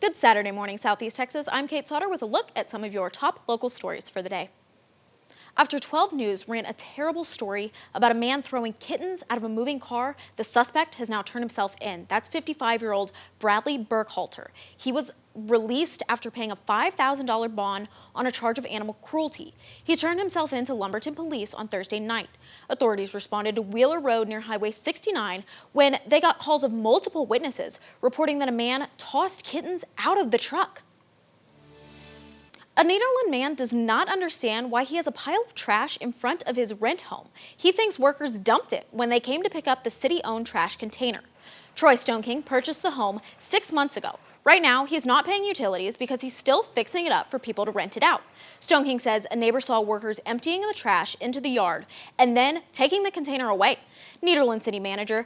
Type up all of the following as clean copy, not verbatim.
Good Saturday morning, Southeast Texas. I'm Kate Sauter with a look at some of your top local stories for the day. After 12 News ran a terrible story about a man throwing kittens out of a moving car, the suspect has now turned himself in. That's 55-year-old Bradley Burkhalter. He was released after paying a $5,000 bond on a charge of animal cruelty. He turned himself in to Lumberton police on Thursday night. Authorities responded to Wheeler Road near Highway 69 when they got calls of multiple witnesses reporting that a man tossed kittens out of the truck. A Nederland man does not understand why he has a pile of trash in front of his rent home. He thinks workers dumped it when they came to pick up the city-owned trash container. Troy Stoneking purchased the home 6 months ago. Right now, he's not paying utilities because he's still fixing it up for people to rent it out. Stoneking says a neighbor saw workers emptying the trash into the yard and then taking the container away. Nederland City Manager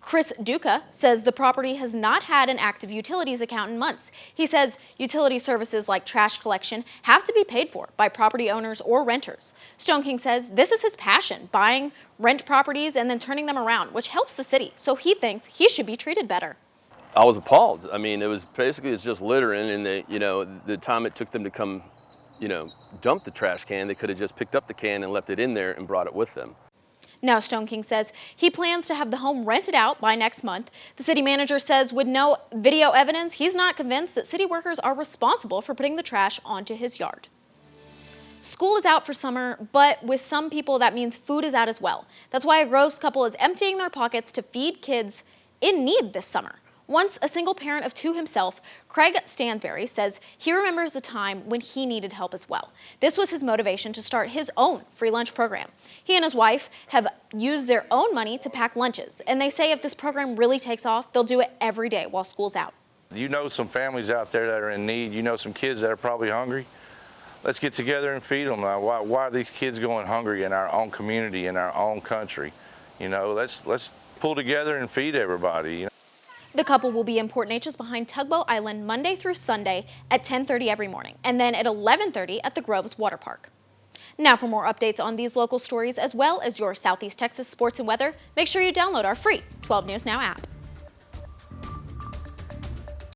Chris Duca says the property has not had an active utilities account in months. He says utility services like trash collection have to be paid for by property owners or renters. Stoneking says this is his passion, buying rent properties and then turning them around, which helps the city, so he thinks he should be treated better. I was appalled. I mean, it was basically it's just littering, and the time it took them to come, dump the trash can, they could have just picked up the can and left it in there and brought it with them. Now Stoneking says he plans to have the home rented out by next month. The city manager says with no video evidence, he's not convinced that city workers are responsible for putting the trash onto his yard. School is out for summer, but with some people that means food is out as well. That's why a Groves couple is emptying their pockets to feed kids in need this summer. Once a single parent of two himself, Craig Stansberry says he remembers a time when he needed help as well. This was his motivation to start his own free lunch program. He and his wife have used their own money to pack lunches, and they say if this program really takes off, they'll do it every day while school's out. You know some families out there that are in need. You know some kids that are probably hungry. Let's get together and feed them. Now, why are these kids going hungry in our own community, in our own country? Let's pull together and feed everybody. The couple will be in Port Neches behind Tugboat Island Monday through Sunday at 10:30 every morning, and then at 11:30 at the Groves Water Park. Now for more updates on these local stories as well as your Southeast Texas sports and weather, make sure you download our free 12 News Now app.